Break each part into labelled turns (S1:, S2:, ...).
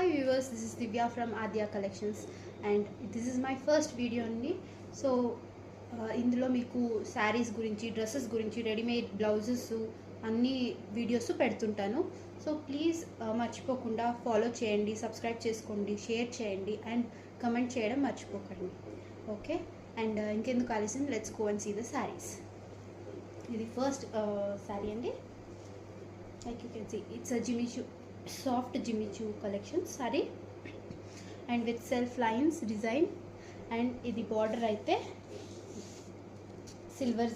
S1: Hi viewers, this is Divya from Adya Collections and this is my first video అండి. So ఇందులో మీకు శారీస్ గురించి, dresses గురించి, readymade blouses అన్ని వీడియోస్ పెడుతుంటాను. సో ప్లీజ్ మర్చిపోకుండా ఫాలో చేయండి, సబ్స్క్రైబ్ చేసుకోండి, షేర్ చేయండి అండ్ కమెంట్ చేయడం మర్చిపోకండి. ఓకే, అండ్ ఇంకెందుకు ఆలస్యం, let's go and see the saris. ఇది ఫస్ట్ శారీ అండి. Like you can see it's a Jimmy Choo soft Jimmy Choo collection saree and with self lines design and idi border aithe silver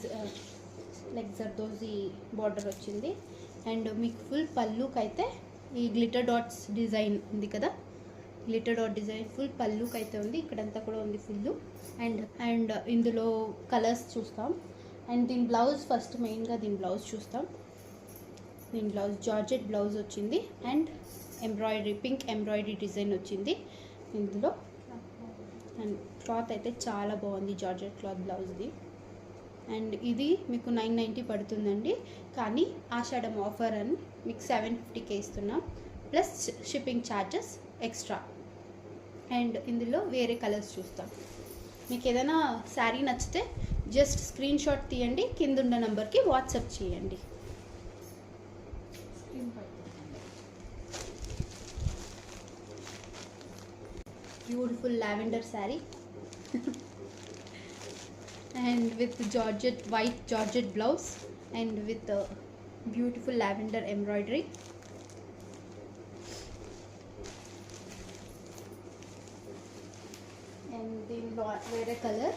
S1: like zardozi border ochindi and meeku full pallu kaithe ee glitter dots design undi kada, glitter dot design full pallu kaithe undi, ikkadanta kuda undi full and indulo colors chustam and din blouse first main ga din blouse chustam. దీని blouse georgette blouse వచ్చింది and embroidery, pink embroidery design వచ్చింది ఇందులో. And cloth అయితే చాలా బాగుంది, georgette cloth బ్లౌజ్ది. And ఇది మీకు 990 పడుతుందండి, కానీ ఆషాఢం ఆఫర్ అని మీకు 750కే ఇస్తున్నాం plus shipping charges extra. And ఇందులో వేరే కలర్స్ చూస్తాం. మీకు ఏదైనా శారీ నచ్చితే జస్ట్ స్క్రీన్ షాట్ తీయండి, కింద ఉన్న నెంబర్కి వాట్సాప్ చేయండి. Beautiful lavender saree and with georgette, white georgette blouse and with beautiful lavender embroidery. And then wear a color,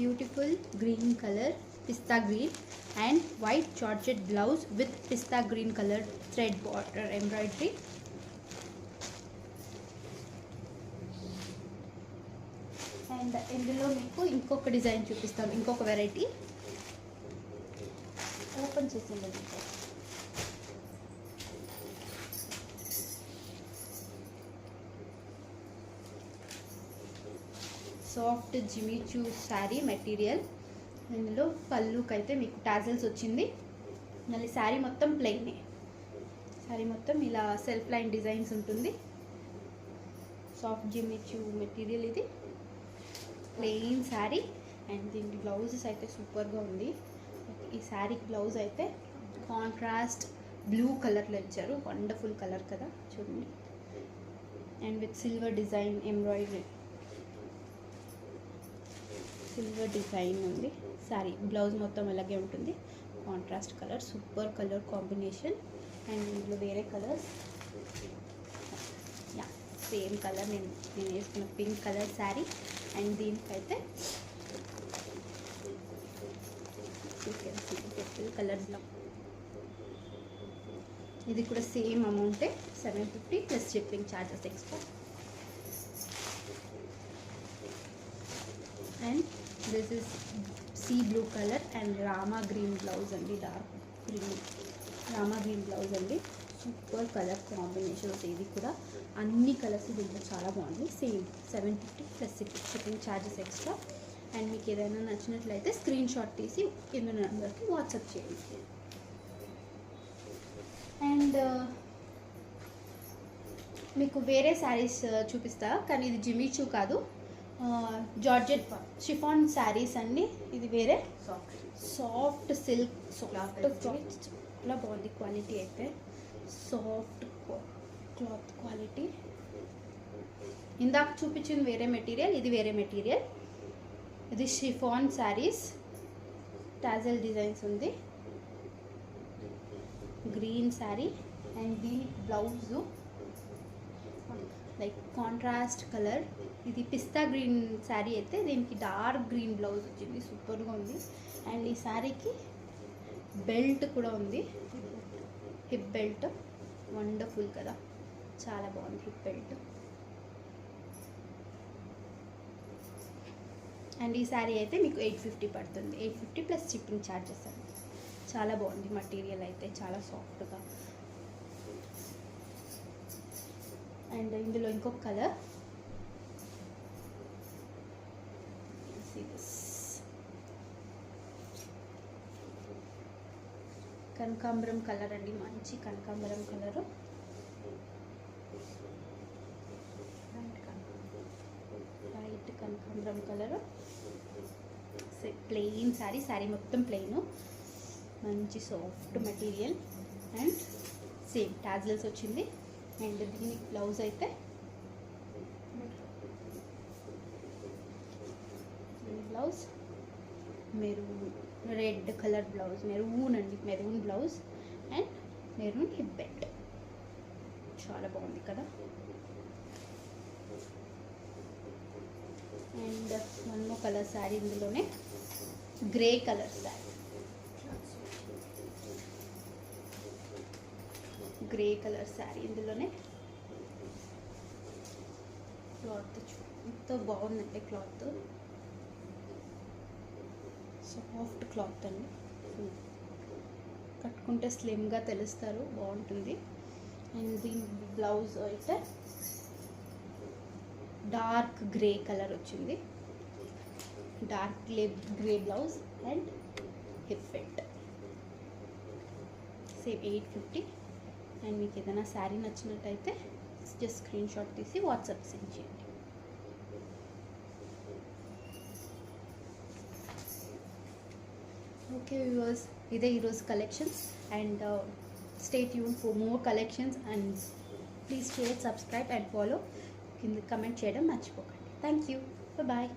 S1: beautiful green color, pista green, and white georgette blouse with pista green color thread border embroidery. And ఇందులో మీకు ఇంకొక design చూపిస్తాం, ఇంకొక variety. Open చేసింది soft జిమ్మి చూ sari material. ఇందులో పళ్ళుకి అయితే మీకు టాజల్స్ వచ్చింది, మళ్ళీ శారీ మొత్తం ప్లెయినే. శారీ మొత్తం ఇలా సెల్ఫ్ లైన్ డిజైన్స్ ఉంటుంది. సాఫ్ట్ జిమ్మి చూ మెటీరియల్ ఇది, ప్లెయిన్ శారీ. అండ్ దీని బ్లౌజెస్ అయితే సూపర్గా ఉంది. ఈ శారీ బ్లౌజ్ అయితే కాంట్రాస్ట్ బ్లూ కలర్లో ఇచ్చారు, వండర్ఫుల్ కలర్ కదా చూడండి. And with silver design embroidery, silver design ఉంది. శారీ బ్లౌజ్ మొత్తం అలాగే ఉంటుంది, contrast colour, super colour combination. And ఇందులో వేరే కలర్స్, యా సేమ్ కలర్ నేను వేసుకున్న పింక్ కలర్ శారీ. అండ్ దీనికైతే కలర్ బ్లౌజ్, ఇది కూడా same అమౌంటే 750 plus shipping charges extra. And this is sea blue colour and Rama green blouse అండి, dark green Rama green blouse అండి. Super colour combinations. ఇది కూడా అన్ని కలర్స్ దీంట్లో చాలా బాగుంది. Same 750 plus shipping charges extra. And మీకు ఏదైనా నచ్చినట్లయితే స్క్రీన్ షాట్ తీసి కింద నెంబర్కి వాట్సాప్ చేయండి. అండ్ మీకు వేరే శారీస్ చూపిస్తా, కానీ ఇది జిమ్మి చూ కాదు, జార్జెట్ షిఫాన్ శారీస్ అండి. ఇది వేరే సాఫ్ట్ సిల్క్, సాఫ్ట్ చాలా బాగుంది క్వాలిటీ అయితే, సాఫ్ట్ క్లాత్ క్వాలిటీ. ఇందాక చూపించింది వేరే మెటీరియల్, ఇది వేరే మెటీరియల్. ఇది షిఫాన్ శారీస్, టాజల్ డిజైన్స్ ఉంది, గ్రీన్ శారీ. అండ్ దీని బ్లౌజు లైక్ కాంట్రాస్ట్ కలర్. ఇది పిస్తా గ్రీన్ శారీ అయితే దీనికి డార్క్ గ్రీన్ బ్లౌజ్ వచ్చింది, సూపర్గా ఉంది. అండ్ ఈ శారీకి బెల్ట్ కూడా ఉంది, హిప్ బెల్ట్, వండర్ఫుల్ కదా, చాలా బాగుంది హిప్ బెల్ట్. అండ్ ఈ శారీ అయితే మీకు 850 పడుతుంది, 850 ప్లస్ షిప్పింగ్ ఛార్జెస్ అండి. చాలా బాగుంది మెటీరియల్ అయితే, చాలా సాఫ్ట్గా. అండ్ ఇందులో ఇంకొక కలర్, కనకాంబరం కలర్ అండి, మంచి కనకాంబరం కలరు. కనకాంబరం కలర్, ప్లెయిన్ శారీ మొత్తం ప్లెయిన్, మంచి soft material and same tassels వచ్చింది. అండ్ దీనికి బ్లౌజ్ అయితే blouse maroon red colour blouse, maroon blouse and maroon hip belt. చాలా బాగుంది కదా. And one more colour sari, ఇందులోనే గ్రే కలర్ శారీ, ఇందులోనే క్లాత్ ఎంత బాగుందంటే, క్లాత్ సాఫ్ట్ క్లాత్ అండి, కట్టుకుంటే స్లిమ్గా తెలుస్తారు, బాగుంటుంది. అండ్ దీని బ్లౌజ్ అయితే డార్క్ గ్రే కలర్ వచ్చింది, dark grey blouse and hip belt. Same 850. And మీకు ఏదైనా శారీ నచ్చినట్టయితే జస్ట్ స్క్రీన్ షాట్ తీసి వాట్సాప్ సెండ్ చేయండి. ఓకే వ్యూవర్స్, ఇదే ఈరోజు collections. And stay tune for more collections and please share, subscribe and follow. కింద comment చేయడం మర్చిపోకండి. Thank you, bye.